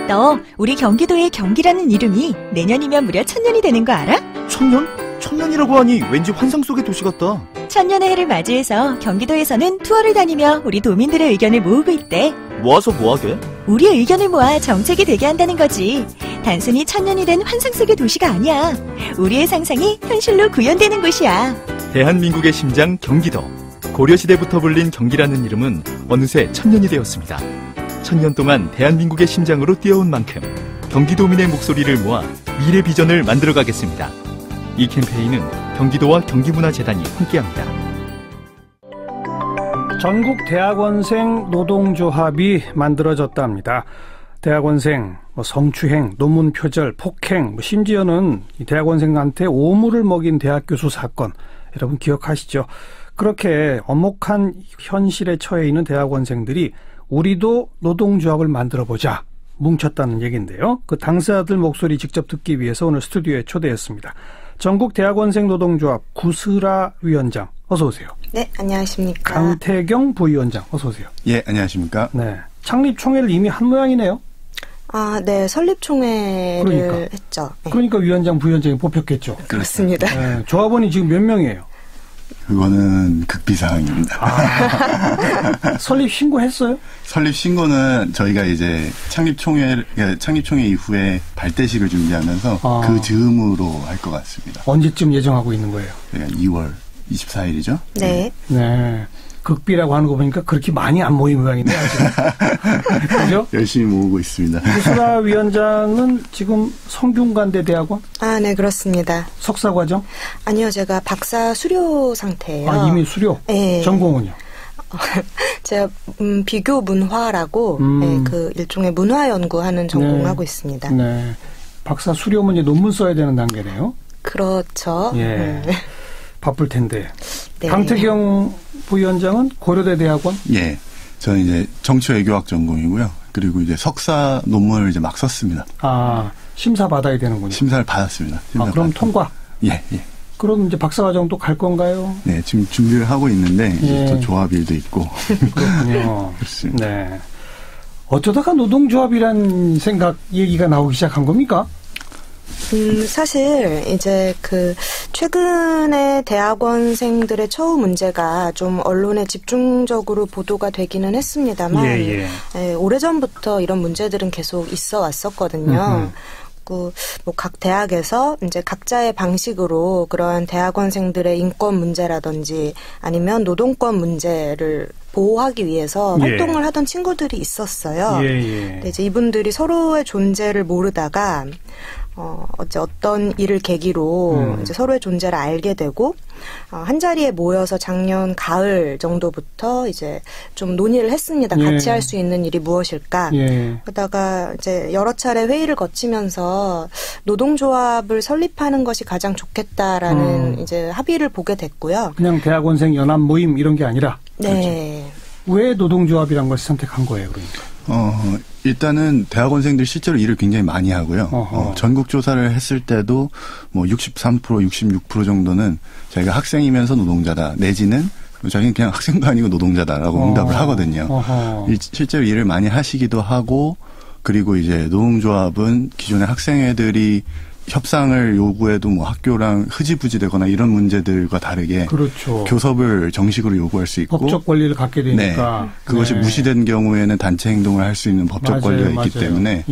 너 우리 경기도의 경기라는 이름이 내년이면 무려 1000년이 되는 거 알아? 1000년? 1000년이라고 하니 왠지 환상 속의 도시 같다. 1000년의 해를 맞이해서 경기도에서는 투어를 다니며 우리 도민들의 의견을 모으고 있대. 모아서 뭐하게? 우리의 의견을 모아 정책이 되게 한다는 거지. 단순히 1000년이 된 환상 속의 도시가 아니야. 우리의 상상이 현실로 구현되는 곳이야. 대한민국의 심장 경기도. 고려시대부터 불린 경기라는 이름은 어느새 1000년이 되었습니다. 1000년 동안 대한민국의 심장으로 뛰어온 만큼 경기도민의 목소리를 모아 미래 비전을 만들어가겠습니다. 이 캠페인은 경기도와 경기문화재단이 함께합니다. 전국 대학원생 노동조합이 만들어졌답니다. 대학원생, 성추행, 논문 표절, 폭행, 심지어는 대학원생한테 오물을 먹인 대학 교수 사건, 여러분 기억하시죠? 그렇게 엄혹한 현실에 처해 있는 대학원생들이 우리도 노동조합을 만들어보자 뭉쳤다는 얘기인데요. 그 당사자들 목소리 직접 듣기 위해서 오늘 스튜디오에 초대했습니다. 전국 대학원생 노동조합 구슬아 위원장, 어서 오세요. 네, 안녕하십니까. 강태경 부위원장, 어서 오세요. 예, 안녕하십니까. 네, 창립총회를 이미 한 모양이네요. 아, 네, 설립총회를 했죠. 네. 그러니까 위원장, 부위원장이 뽑혔겠죠. 그렇습니다. 네, 조합원이 지금 몇 명이에요? 그거는 극비사항입니다. 설립 신고했어요? 설립 신고는 저희가 이제 창립총회 이후에 발대식을 준비하면서 그 즈음으로 할 것 같습니다. 언제쯤 예정하고 있는 거예요? 2월 24일이죠? 네. 네. 극비라고 하는 거 보니까 그렇게 많이 안 모인 모양이네요. 그죠? 열심히 모으고 있습니다. 구슬아 위원장은 지금 성균관대 대학원? 아, 네, 그렇습니다. 석사과정? 아니요, 제가 박사 수료 상태예요. 아, 이미 수료? 네. 전공은요? 제가 비교 문화라고 네, 그 일종의 문화 연구하는 전공을 하고 있습니다. 네. 박사 수료면 이제 논문 써야 되는 단계네요. 그렇죠. 예. 네. 바쁠 텐데. 네. 강태경 부위원장은 고려대 대학원? 예. 저는 이제 정치외교학 전공이고요. 그리고 이제 석사 논문을 이제 막 썼습니다. 아, 심사 받아야 되는군요. 심사를 받았습니다. 그럼 통과? 예, 예. 그럼 이제 박사과정도 갈 건가요? 네, 지금 준비를 하고 있는데 이제 또 조합일도 있고. 그렇군요. 그렇습니다. 네. 어쩌다가 노동조합이란 생각 얘기가 나오기 시작한 겁니까? 사실 이제 그 최근에 대학원생들의 처우 문제가 좀 언론에 집중적으로 보도가 되기는 했습니다만 예, 오래전부터 이런 문제들은 계속 있어 왔었거든요. 뭐 각 대학에서 이제 각자의 방식으로 그러한 대학원생들의 인권 문제라든지 아니면 노동권 문제를 보호하기 위해서 활동을 하던 친구들이 있었어요. 근데 이제 이분들이 서로의 존재를 모르다가 어떤 일을 계기로 이제 서로의 존재를 알게 되고 한 자리에 모여서 작년 가을 정도부터 이제 좀 논의를 했습니다. 같이 할 수 있는 일이 무엇일까? 그러다가 이제 여러 차례 회의를 거치면서 노동조합을 설립하는 것이 가장 좋겠다라는 이제 합의를 보게 됐고요. 그냥 대학원생 연합 모임 이런 게 아니라. 네. 그렇죠. 왜 노동조합이란 걸 선택한 거예요, 그러니까? 일단은 대학원생들 실제로 일을 굉장히 많이 하고요. 전국 조사를 했을 때도 뭐 63%, 66% 정도는 자기가 학생이면서 노동자다. 내지는 자기는 그냥 학생도 아니고 노동자다라고 응답을 하거든요. 실제로 일을 많이 하시기도 하고, 그리고 이제 노동조합은 기존의 학생애들이 협상을 요구해도 뭐 학교랑 흐지부지되거나 이런 문제들과 다르게 그렇죠. 교섭을 정식으로 요구할 수 있고 법적 권리를 갖게 되니까 네. 그것이 무시된 경우에는 단체 행동을 할 수 있는 법적 권리가 있기 때문에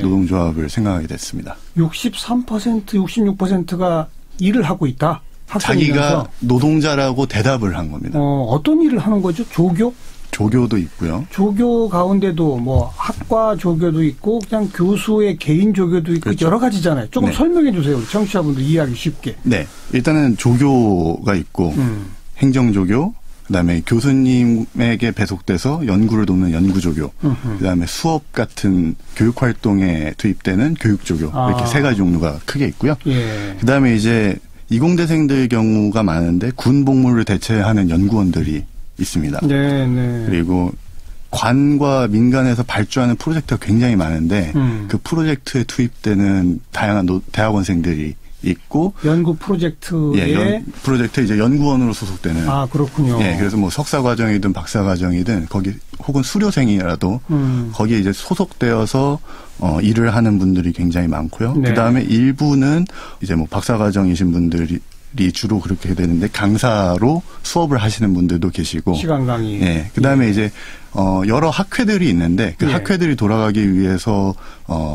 노동조합을 생각하게 됐습니다. 63%, 66%가 일을 하고 있다. 학생이면서. 자기가 노동자라고 대답을 한 겁니다. 어떤 일을 하는 거죠? 조교? 조교도 있고요. 조교 가운데도 뭐 학과 조교도 있고 그냥 교수의 개인 조교도 있고 그렇죠. 여러 가지잖아요. 조금 설명해 주세요. 우리 청취자분들 이해하기 쉽게. 네. 일단은 조교가 있고 행정조교, 그다음에 교수님에게 배속돼서 연구를 돕는 연구조교, 그다음에 수업 같은 교육활동에 투입되는 교육조교 이렇게 세 가지 종류가 크게 있고요. 그다음에 이제 이공대생들 경우가 많은데 군 복무를 대체하는 연구원들이 있습니다. 그리고 관과 민간에서 발주하는 프로젝트가 굉장히 많은데 그 프로젝트에 투입되는 다양한 대학원생들이 있고 연구 프로젝트에 프로젝트 이제 연구원으로 소속되는. 그렇군요. 예, 그래서 뭐 석사 과정이든 박사 과정이든 거기 혹은 수료생이라도 거기에 이제 소속되어서 일을 하는 분들이 굉장히 많고요. 네. 그다음에 일부는 이제 뭐 박사 과정이신 분들이 주로 그렇게 되는데 강사로 수업을 하시는 분들도 계시고 시간 강의. 예. 그다음에 이제 여러 학회들이 있는데 그 학회들이 돌아가기 위해서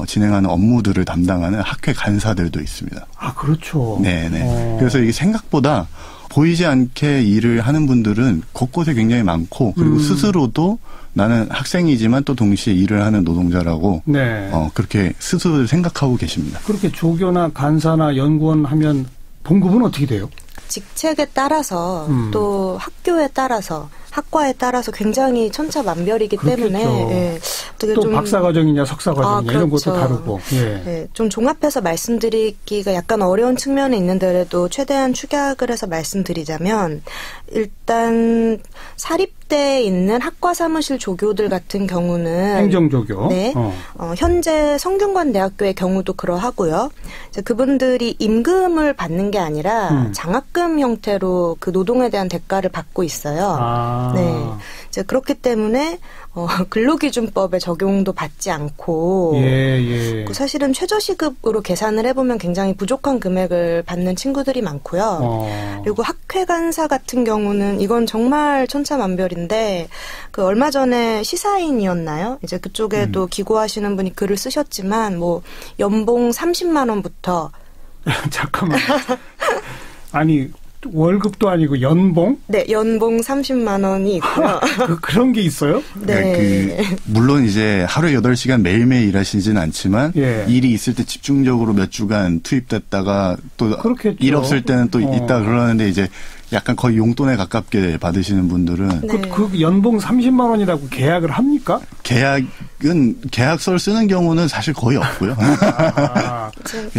진행하는 업무들을 담당하는 학회 간사들도 있습니다. 그렇죠. 네, 네. 그래서 이게 생각보다 보이지 않게 일을 하는 분들은 곳곳에 굉장히 많고 그리고 스스로도 나는 학생이지만 또 동시에 일을 하는 노동자라고 네. 그렇게 스스로 생각하고 계십니다. 그렇게 조교나 간사나 연구원 하면 봉급은 어떻게 돼요? 직책에 따라서 또 학교에 따라서 학과에 따라서 굉장히 천차만별이기 그렇겠죠. 때문에 예, 어떻게 또 좀 박사과정이냐 석사과정이냐 그렇죠. 이런 것도 다르고 예, 좀 종합해서 말씀드리기가 약간 어려운 측면이 있는데도 최대한 축약을 해서 말씀드리자면 일단 사립대에 있는 학과 사무실 조교들 같은 경우는 행정조교 네, 현재 성균관대학교의 경우도 그러하고요. 이제 그분들이 임금을 받는 게 아니라 장학금 형태로 그 노동에 대한 대가를 받고 있어요. 네, 이제 그렇기 때문에 근로기준법의 적용도 받지 않고 사실은 최저시급으로 계산을 해보면 굉장히 부족한 금액을 받는 친구들이 많고요. 그리고 학회간사 같은 경우는 이건 정말 천차만별인데 그 얼마 전에 시사인이었나요? 이제 그쪽에도 기고하시는 분이 글을 쓰셨지만 뭐 연봉 30만 원부터 잠깐만 아니 월급도 아니고 연봉? 네, 연봉 30만 원이 있고요. 그런 게 있어요? 네. 물론 이제 하루에 8시간 매일매일 일하시진 않지만 일이 있을 때 집중적으로 몇 주간 투입됐다가 또 일 없을 때는 또 있다 그러는데 이제 약간 거의 용돈에 가깝게 받으시는 분들은 그 연봉 30만 원이라고 계약을 합니까? 계약서를 쓰는 경우는 사실 거의 없고요.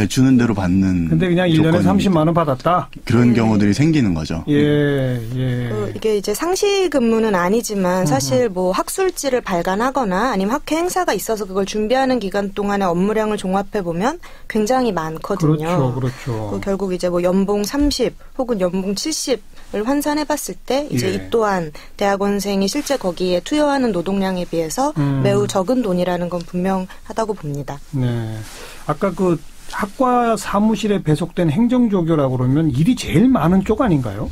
주는 대로 받는. 근데 그냥 1년에 30만 원 받았다? 그런 경우들이 생기는 거죠. 이게 이제 상시 근무는 아니지만 사실 뭐 학술지를 발간하거나 아니면 학회 행사가 있어서 그걸 준비하는 기간 동안의 업무량을 종합해 보면 굉장히 많거든요. 그렇죠. 결국 이제 뭐 연봉 30 혹은 연봉 70을 환산해봤을 때 이제 이 또한 대학원생이 실제 거기에 투여하는 노동량에 비해서 매우 적은 돈이라는 건 분명하다고 봅니다. 네. 아까 그 학과 사무실에 배속된 행정조교라고 그러면 일이 제일 많은 쪽 아닌가요?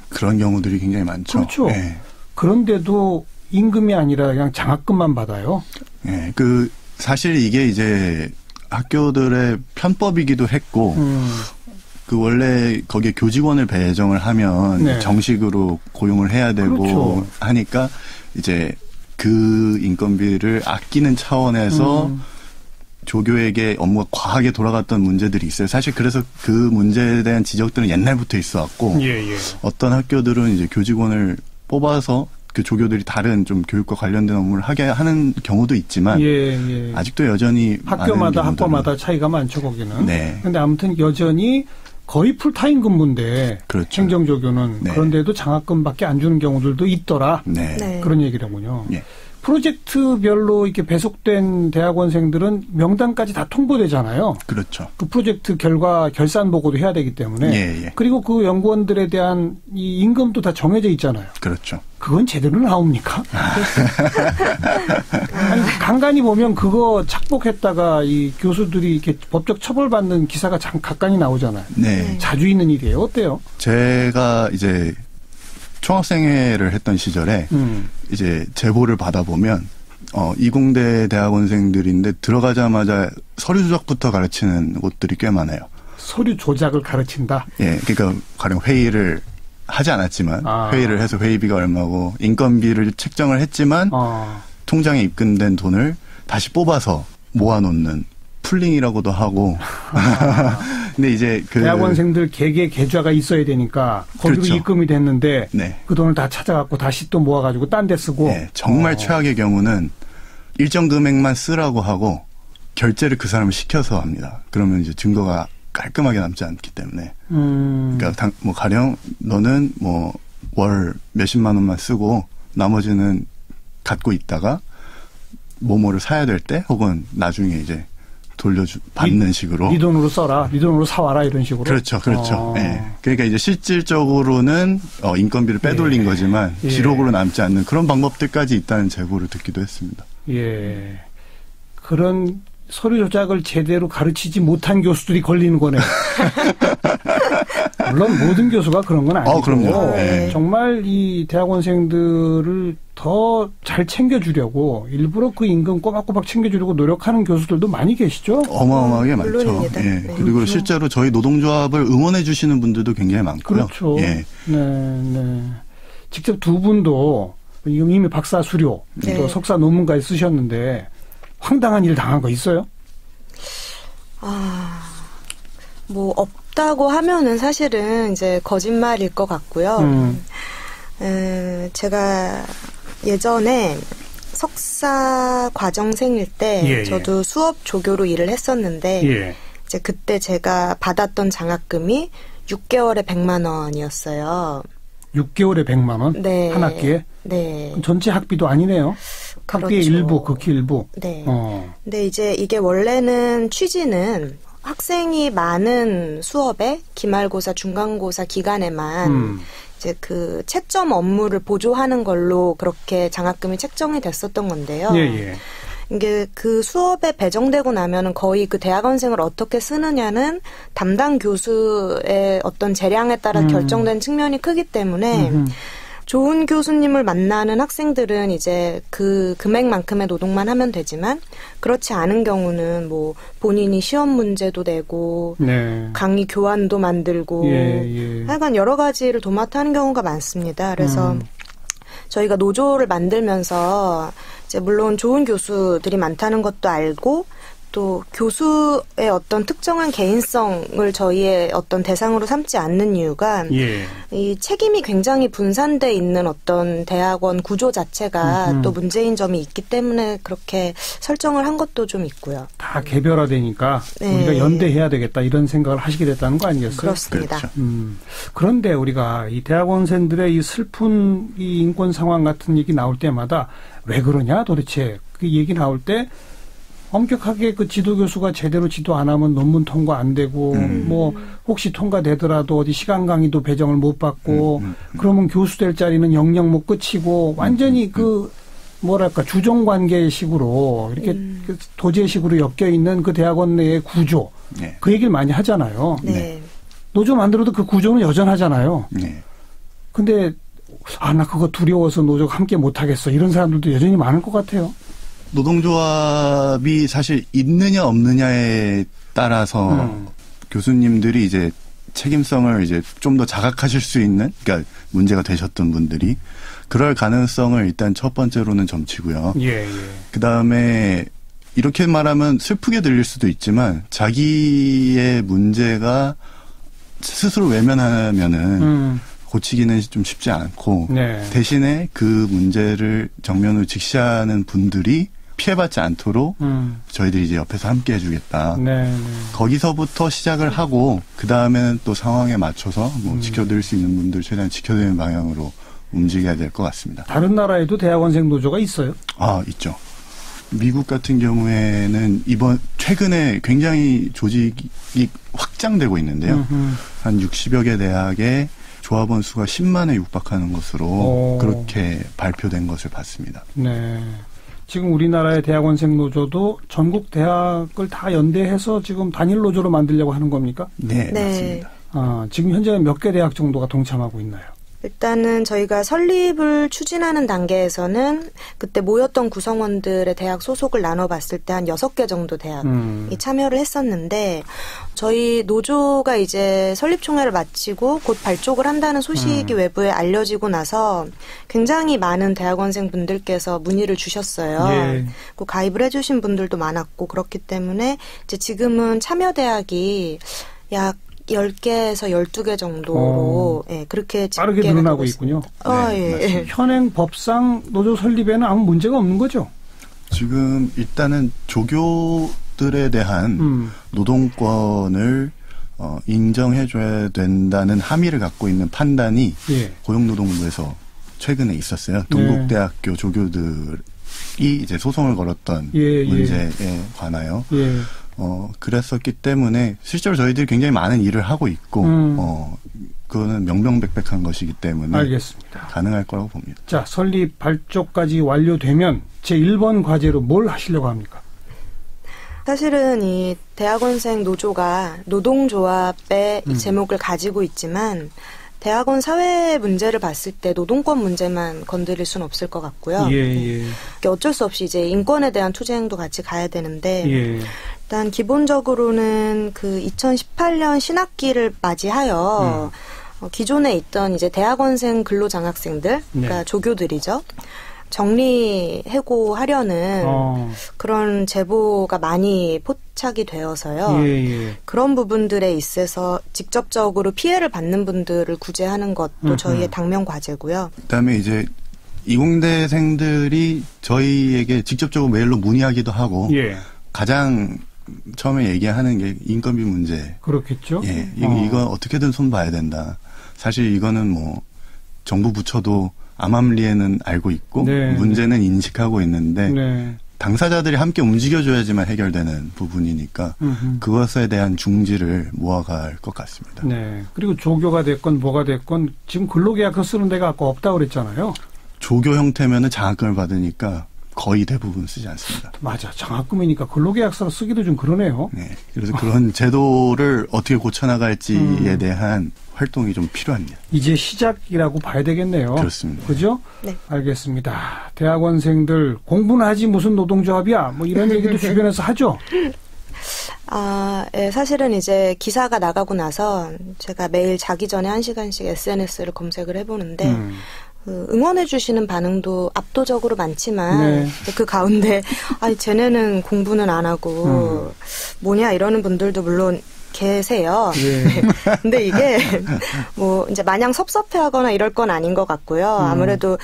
그런 경우들이 굉장히 많죠. 그렇죠. 네. 그런데도 임금이 아니라 그냥 장학금만 받아요. 네. 사실 이게 이제 학교들의 편법이기도 했고 그 원래 거기에 교직원을 배정을 하면 정식으로 고용을 해야 되고 하니까 이제 그 인건비를 아끼는 차원에서 조교에게 업무가 과하게 돌아갔던 문제들이 있어요. 사실 그래서 그 문제에 대한 지적들은 옛날부터 있어 왔고 어떤 학교들은 이제 교직원을 뽑아서 그 조교들이 다른 좀 교육과 관련된 업무를 하게 하는 경우도 있지만 아직도 여전히 학교마다 학과마다 차이가 많죠 거기는. 네. 근데 아무튼 여전히 거의 풀타임 근무인데 행정조교는 그런데도 장학금밖에 안 주는 경우들도 있더라. 그런 얘기라군요. 프로젝트별로 이렇게 배속된 대학원생들은 명단까지 다 통보되잖아요. 그렇죠. 그 프로젝트 결과 결산 보고도 해야 되기 때문에. 그리고 그 연구원들에 대한 이 임금도 다 정해져 있잖아요. 그렇죠. 그건 제대로 나옵니까? 아니, 간간히 보면 그거 착복했다가 이 교수들이 이렇게 법적 처벌받는 기사가 간간히 나오잖아요. 자주 있는 일이에요. 어때요? 제가 이제 총학생회를 했던 시절에 이제 제보를 받아보면 이공대 대학원생들인데 들어가자마자 서류 조작부터 가르치는 곳들이 꽤 많아요. 서류 조작을 가르친다? 그러니까 가령 회의를 하지 않았지만 회의를 해서 회의비가 얼마고 인건비를 책정을 했지만 통장에 입금된 돈을 다시 뽑아서 모아놓는 풀링이라고도 하고. 근데 이제 대학원생들 개개 계좌가 있어야 되니까 거기로 입금이 됐는데 그 돈을 다 찾아갖고 다시 또 모아가지고 딴 데 쓰고. 정말 최악의 경우는 일정 금액만 쓰라고 하고 결제를 그 사람을 시켜서 합니다. 그러면 이제 증거가 깔끔하게 남지 않기 때문에. 그러니까 뭐 가령 너는 뭐 월 몇십만 원만 쓰고 나머지는 갖고 있다가 뭐뭐를 사야 될 때 혹은 나중에 이제 받는 식으로. 네 돈으로 써라, 네 돈으로 사와라 이런 식으로. 그렇죠. 예. 그러니까 이제 실질적으로는 인건비를 빼돌린 거지만 기록으로 남지 않는 그런 방법들까지 있다는 제보를 듣기도 했습니다. 예. 그런 서류 조작을 제대로 가르치지 못한 교수들이 걸리는 거네요. 물론 모든 교수가 그런 건 아니고 그럼요. 네. 정말 이 대학원생들을 더 잘 챙겨주려고 일부러 그 임금 꼬박꼬박 챙겨주려고 노력하는 교수들도 많이 계시죠? 어마어마하게 많죠. 물론입니다. 예. 네. 그리고 그렇죠. 실제로 저희 노동조합을 응원해 주시는 분들도 굉장히 많고요. 그렇죠. 예. 네. 직접 두 분도 이미 박사 수료 네. 또 석사 논문까지 쓰셨는데 황당한 일 당한 거 있어요? 뭐 없다고 하면은 사실은 이제 거짓말일 것 같고요. 제가 예전에 석사 과정생일 때 저도 수업 조교로 일을 했었는데 이제 그때 제가 받았던 장학금이 6개월에 100만 원이었어요. 6개월에 100만 원? 네. 한 학기에? 네. 전체 학비도 아니네요. 학비의 그렇죠. 일부, 극히 일부. 네. 근데 이제 이게 원래는 취지는 학생이 많은 수업에 기말고사, 중간고사 기간에만 이제 그 채점 업무를 보조하는 걸로 그렇게 장학금이 책정이 됐었던 건데요. 예. 이게 그 수업에 배정되고 나면은 거의 그 대학원생을 어떻게 쓰느냐는 담당 교수의 어떤 재량에 따라 결정된 측면이 크기 때문에 좋은 교수님을 만나는 학생들은 이제 그 금액만큼의 노동만 하면 되지만 그렇지 않은 경우는 뭐 본인이 시험 문제도 내고 강의 교환도 만들고 하여간 여러 가지를 도맡아 하는 경우가 많습니다. 그래서 저희가 노조를 만들면서 이제 물론 좋은 교수들이 많다는 것도 알고 또 교수의 어떤 특정한 개인성을 저희의 어떤 대상으로 삼지 않는 이유가 이 책임이 굉장히 분산돼 있는 어떤 대학원 구조 자체가 또 문제인 점이 있기 때문에 그렇게 설정을 한 것도 좀 있고요. 다 개별화되니까 우리가 연대해야 되겠다 이런 생각을 하시게 됐다는 거 아니겠어요? 그렇습니다. 그렇죠. 그런데 우리가 이 대학원생들의 이 슬픈 이 인권 상황 같은 얘기 나올 때마다 왜 그러냐 도대체 그 얘기 나올 때 엄격하게 그 지도교수가 제대로 지도 안 하면 논문 통과 안 되고 뭐 혹시 통과되더라도 어디 시간 강의도 배정을 못 받고 그러면 교수 될 자리는 영영 못 끝이고 완전히 그 뭐랄까 주종관계식으로 이렇게 그 도제식으로 엮여 있는 그 대학원 내의 구조 그 얘기를 많이 하잖아요. 노조 만들어도 그 구조는 여전하잖아요. 근데 나 그거 두려워서 노조가 함께 못 하겠어 이런 사람들도 여전히 많을 것 같아요. 노동조합이 사실 있느냐 없느냐에 따라서 교수님들이 이제 책임성을 이제 좀 더 자각하실 수 있는, 그러니까 문제가 되셨던 분들이 그럴 가능성을 일단 첫 번째로는 점치고요. 그 다음에 이렇게 말하면 슬프게 들릴 수도 있지만 자기의 문제가 스스로 외면하면은 고치기는 좀 쉽지 않고 대신에 그 문제를 정면으로 직시하는 분들이 피해받지 않도록 저희들이 이제 옆에서 함께 해주겠다. 거기서부터 시작을 하고 그 다음에는 또 상황에 맞춰서 뭐 지켜드릴 수 있는 분들 최대한 지켜드리는 방향으로 움직여야 될 것 같습니다. 다른 나라에도 대학원생 노조가 있어요? 있죠. 미국 같은 경우에는 최근에 굉장히 조직이 확장되고 있는데요. 한 60여 개 대학에 조합원 수가 10만에 육박하는 것으로 그렇게 발표된 것을 봤습니다. 지금 우리나라의 대학원생 노조도 전국 대학을 다 연대해서 지금 단일 노조로 만들려고 하는 겁니까? 네. 맞습니다. 지금 현재 몇 개 대학 정도가 동참하고 있나요? 일단은 저희가 설립을 추진하는 단계에서는 그때 모였던 구성원들의 대학 소속을 나눠봤을 때 한 6개 정도 대학이 참여를 했었는데 저희 노조가 이제 설립총회를 마치고 곧 발족을 한다는 소식이 외부에 알려지고 나서 굉장히 많은 대학원생 분들께서 문의를 주셨어요. 그 가입을 해주신 분들도 많았고 그렇기 때문에 이제 지금은 참여 대학이 약 10개에서 12개 정도로 그렇게 빠르게 늘어나고 있군요. 현행 법상 노조 설립에는 아무 문제가 없는 거죠? 지금 일단은 조교들에 대한 노동권을 인정해줘야 된다는 함의를 갖고 있는 판단이 고용노동부에서 최근에 있었어요. 동국대학교 조교들이 이제 소송을 걸었던 문제에 관하여 그랬었기 때문에 실제로 저희들이 굉장히 많은 일을 하고 있고, 그거는 명명백백한 것이기 때문에. 알겠습니다. 가능할 거라고 봅니다. 자, 설립 발족까지 완료되면 제1번 과제로 뭘 하시려고 합니까? 사실은 이 대학원생 노조가 노동조합의 제목을 가지고 있지만 대학원 사회 문제를 봤을 때 노동권 문제만 건드릴 수는 없을 것 같고요. 예. 어쩔 수 없이 이제 인권에 대한 투쟁도 같이 가야 되는데 예. 일단 기본적으로는 그 2018년 신학기를 맞이하여 기존에 있던 이제 대학원생 근로장학생들, 그러니까 조교들이죠. 정리해고하려는 그런 제보가 많이 포착이 되어서요. 그런 부분들에 있어서 직접적으로 피해를 받는 분들을 구제하는 것도 저희의 당면 과제고요. 그다음에 이제 이공대생들이 저희에게 직접적으로 메일로 문의하기도 하고 가장 처음에 얘기하는 게 인건비 문제. 그렇겠죠. 예, 이거 어떻게든 손봐야 된다. 사실 이거는 뭐 정부 부처도 암암리에는 알고 있고 문제는 인식하고 있는데 당사자들이 함께 움직여줘야지만 해결되는 부분이니까 그것에 대한 중지를 모아갈 것 같습니다. 네. 그리고 조교가 됐건 뭐가 됐건 지금 근로계약서 쓰는 데가 아까 없다고 그랬잖아요. 조교 형태면은 장학금을 받으니까 거의 대부분 쓰지 않습니다. 맞아. 장학금이니까 근로계약서로 쓰기도 좀 그러네요. 네. 그래서 그런 제도를 어떻게 고쳐나갈지에 대한 활동이 좀 필요합니다. 이제 시작이라고 봐야 되겠네요. 그렇습니다. 그죠? 네. 알겠습니다. 대학원생들 공부는 하지 무슨 노동조합이야. 뭐 이런 얘기도 주변에서 하죠. 예, 사실은 이제 기사가 나가고 나서 제가 매일 자기 전에 1시간씩 SNS를 검색을 해보는데 응원해주시는 반응도 압도적으로 많지만 그 가운데 아니 쟤네는 공부는 안 하고 뭐냐 이러는 분들도 물론 계세요. 근데 이게 뭐 이제 마냥 섭섭해하거나 이럴 건 아닌 것 같고요. 아무래도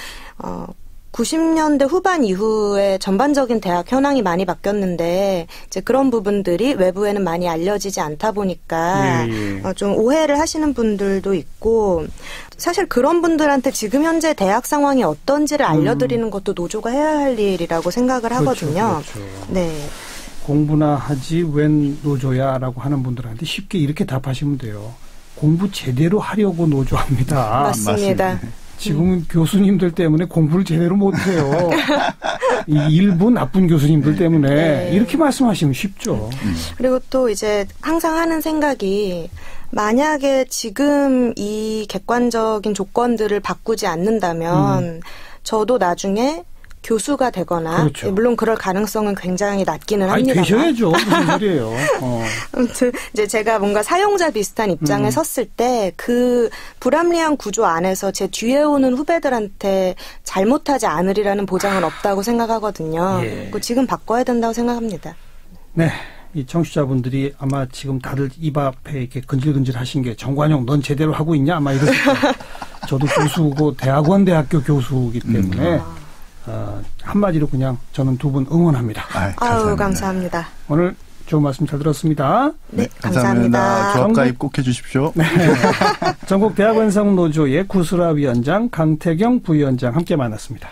90년대 후반 이후에 전반적인 대학 현황이 많이 바뀌었는데 이제 그런 부분들이 외부에는 많이 알려지지 않다 보니까 좀 오해를 하시는 분들도 있고 사실 그런 분들한테 지금 현재 대학 상황이 어떤지를 알려드리는 것도 노조가 해야 할 일이라고 생각을 하거든요. 그렇죠. 네. 공부나 하지 웬 노조야라고 하는 분들한테 쉽게 이렇게 답하시면 돼요. 공부 제대로 하려고 노조합니다. 맞습니다. 지금은 교수님들 때문에 공부를 제대로 못해요. 이 일부 나쁜 교수님들 때문에 이렇게 말씀하시면 쉽죠. 그리고 또 이제 항상 하는 생각이 만약에 지금 이 객관적인 조건들을 바꾸지 않는다면 저도 나중에 교수가 되거나 물론 그럴 가능성은 굉장히 낮기는 합니다만. 되셔야죠. 무슨 소리예요. 아무튼 이제 제가 뭔가 사용자 비슷한 입장에 섰을 때 그 불합리한 구조 안에서 제 뒤에 오는 후배들한테 잘못하지 않으리라는 보장은 없다고 생각하거든요. 지금 바꿔야 된다고 생각합니다. 네. 이 청취자분들이 아마 지금 다들 입 앞에 이렇게 근질근질 하신 게 정관용 넌 제대로 하고 있냐? 아마 이러실 거예요. 저도 교수고 대학교 교수이기 때문에 한마디로 그냥 저는 두 분 응원합니다. 감사합니다. 오늘 좋은 말씀 잘 들었습니다. 네, 감사합니다. 조합 가입 꼭 해주십시오. 네. 전국 대학원생 노조의 구슬아 위원장, 강태경 부위원장 함께 만났습니다.